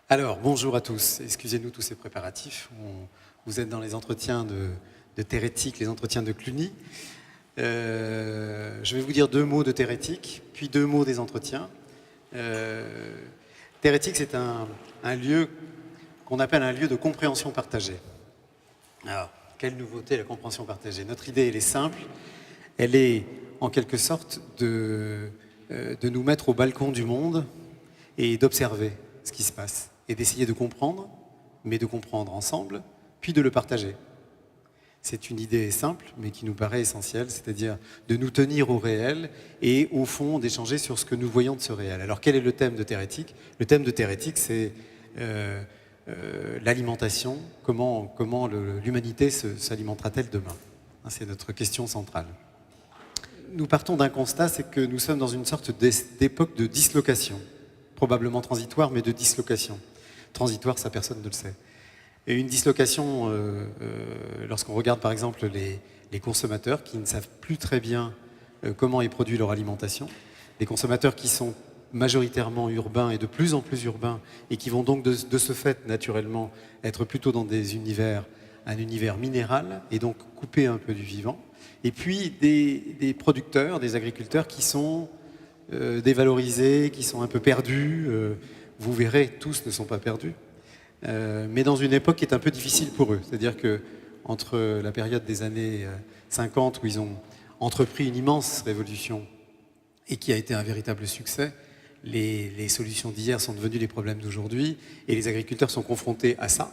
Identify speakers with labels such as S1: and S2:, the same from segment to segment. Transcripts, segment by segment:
S1: Alors, bonjour à tous. Excusez-nous tous ces préparatifs. Vous êtes dans les entretiens de Thérétique, les entretiens de Cluny. Je vais vous dire 2 mots de Thérétique, puis 2 mots des entretiens. Thérétique, c'est un lieu qu'on appelle un lieu de compréhension partagée. Alors, quelle nouveauté la compréhension partagée? Notre idée, elle est simple. Elle est, en quelque sorte, de nous mettre au balcon du monde et d'observer ce qui se passe et d'essayer de comprendre, mais de comprendre ensemble, puis de le partager. C'est une idée simple, mais qui nous paraît essentielle, c'est-à-dire de nous tenir au réel et, au fond, d'échanger sur ce que nous voyons de ce réel. Alors, quel est le thème de Thérétique? Le thème de Thérétique, c'est l'alimentation. Comment l'humanité s'alimentera-t-elle demain? C'est notre question centrale. Nous partons d'un constat, c'est que nous sommes dans une sorte d'époque de dislocation, probablement transitoire, mais de dislocation. Transitoire, ça personne ne le sait. Et une dislocation, lorsqu'on regarde par exemple les consommateurs qui ne savent plus très bien comment est produite leur alimentation, des consommateurs qui sont majoritairement urbains et de plus en plus urbains et qui vont donc de ce fait naturellement être plutôt dans un univers minéral et donc coupé un peu du vivant. Et puis des producteurs, des agriculteurs qui sont dévalorisés, qui sont un peu perdus. Vous verrez, tous ne sont pas perdus. Mais dans une époque qui est un peu difficile pour eux. C'est-à-dire que entre la période des années 50 où ils ont entrepris une immense révolution et qui a été un véritable succès, les solutions d'hier sont devenues les problèmes d'aujourd'hui et les agriculteurs sont confrontés à ça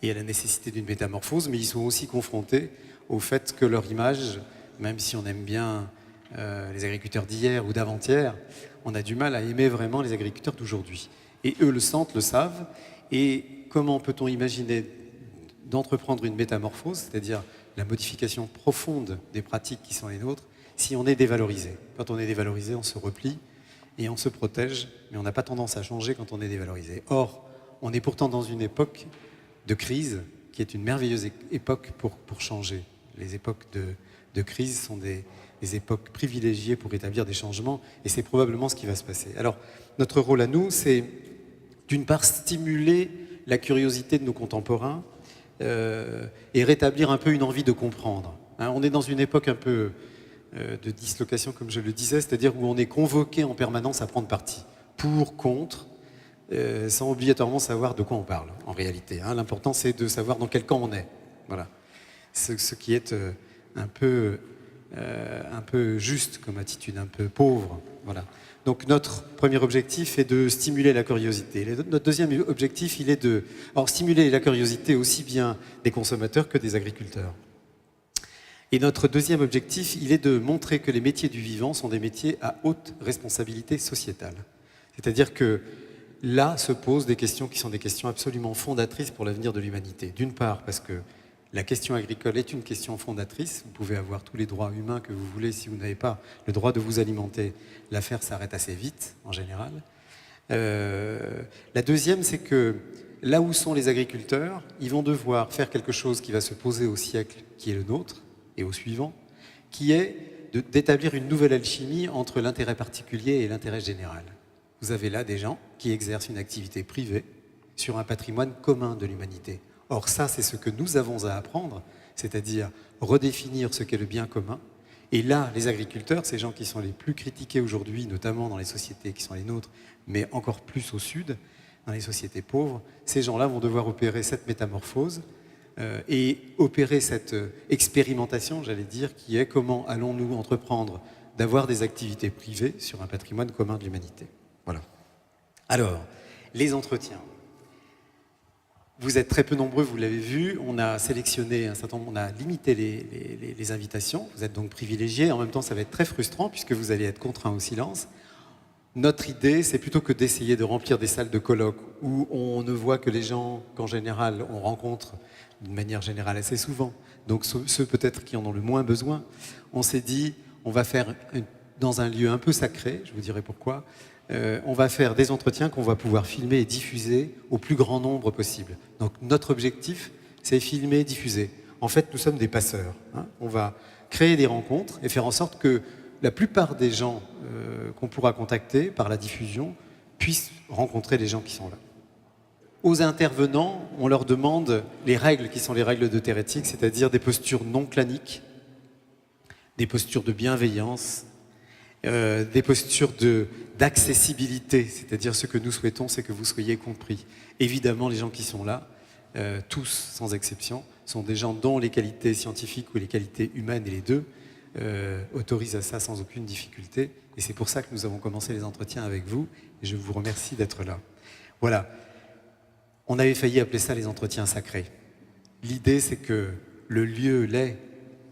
S1: et à la nécessité d'une métamorphose, mais ils sont aussi confrontés au fait que leur image, même si on aime bien les agriculteurs d'hier ou d'avant-hier, on a du mal à aimer vraiment les agriculteurs d'aujourd'hui. Et eux le sentent, le savent. Et comment peut-on imaginer d'entreprendre une métamorphose, c'est-à-dire la modification profonde des pratiques qui sont les nôtres, si on est dévalorisé? Quand on est dévalorisé, on se replie et on se protège, mais on n'a pas tendance à changer quand on est dévalorisé. Or, on est pourtant dans une époque de crise qui est une merveilleuse époque pour changer. Les époques de crise sont des époques privilégiées pour établir des changements, et c'est probablement ce qui va se passer. Alors, notre rôle à nous, c'est d'une part stimuler la curiosité de nos contemporains et rétablir un peu une envie de comprendre. On est dans une époque un peu de dislocation, comme je le disais, c'est-à-dire où on est convoqué en permanence à prendre parti, pour, contre, sans obligatoirement savoir de quoi on parle, en réalité. L'important, c'est de savoir dans quel camp on est. Voilà. Ce qui est un peu juste comme attitude, un peu pauvre. Voilà. Donc notre premier objectif est de stimuler la curiosité. Notre deuxième objectif, il est de stimuler la curiosité aussi bien des consommateurs que des agriculteurs. Et notre deuxième objectif, il est de montrer que les métiers du vivant sont des métiers à haute responsabilité sociétale. C'est-à-dire que là se posent des questions qui sont des questions absolument fondatrices pour l'avenir de l'humanité. D'une part, parce que la question agricole est une question fondatrice. Vous pouvez avoir tous les droits humains que vous voulez. Si vous n'avez pas le droit de vous alimenter, l'affaire s'arrête assez vite, en général. La deuxième, c'est que là où sont les agriculteurs, ils vont devoir faire quelque chose qui va se poser au siècle qui est le nôtre et au suivant, qui est d'établir une nouvelle alchimie entre l'intérêt particulier et l'intérêt général. Vous avez là des gens qui exercent une activité privée sur un patrimoine commun de l'humanité. Or ça, c'est ce que nous avons à apprendre, c'est-à-dire redéfinir ce qu'est le bien commun. Et là, les agriculteurs, ces gens qui sont les plus critiqués aujourd'hui, notamment dans les sociétés qui sont les nôtres, mais encore plus au sud, dans les sociétés pauvres, ces gens-là vont devoir opérer cette métamorphose et opérer cette expérimentation, j'allais dire, qui est comment allons-nous entreprendre d'avoir des activités privées sur un patrimoine commun de l'humanité. Voilà. Alors, les entretiens. Vous êtes très peu nombreux, vous l'avez vu. On a sélectionné un certain nombre, on a limité les invitations. Vous êtes donc privilégiés. En même temps, ça va être très frustrant puisque vous allez être contraints au silence. Notre idée, c'est plutôt que d'essayer de remplir des salles de colloques où on ne voit que les gens qu'en général on rencontre d'une manière générale assez souvent. Donc ceux peut-être qui en ont le moins besoin. On s'est dit, on va faire dans un lieu un peu sacré, je vous dirai pourquoi. On va faire des entretiens qu'on va pouvoir filmer et diffuser au plus grand nombre possible. Donc notre objectif, c'est filmer, diffuser. En fait, nous sommes des passeurs. On va créer des rencontres et faire en sorte que la plupart des gens qu'on pourra contacter par la diffusion puissent rencontrer les gens qui sont là. Aux intervenants, on leur demande les règles qui sont les règles de Térétique, c'est-à-dire des postures non claniques, des postures de bienveillance, des postures d'accessibilité, c'est-à-dire ce que nous souhaitons, c'est que vous soyez compris. Évidemment, les gens qui sont là, tous sans exception, sont des gens dont les qualités scientifiques ou les qualités humaines, et les deux, autorisent à ça sans aucune difficulté. Et c'est pour ça que nous avons commencé les entretiens avec vous, et je vous remercie d'être là. Voilà. On avait failli appeler ça les entretiens sacrés. L'idée, c'est que le lieu l'est,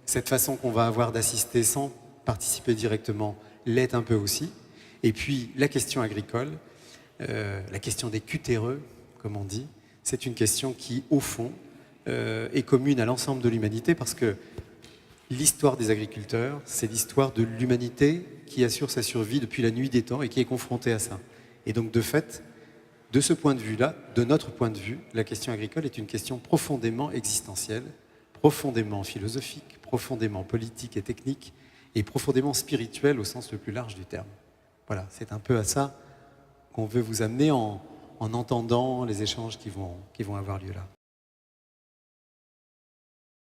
S1: cette façon qu'on va avoir d'assister sans participer directement l'est un peu aussi. Et puis, la question agricole, la question des cutéreux, comme on dit, c'est une question qui, au fond, est commune à l'ensemble de l'humanité parce que l'histoire des agriculteurs, c'est l'histoire de l'humanité qui assure sa survie depuis la nuit des temps et qui est confrontée à ça. Et donc, de fait, de ce point de vue-là, de notre point de vue, la question agricole est une question profondément existentielle, profondément philosophique, profondément politique et technique, et profondément spirituelle au sens le plus large du terme. Voilà, c'est un peu à ça qu'on veut vous amener en entendant les échanges qui vont avoir lieu là.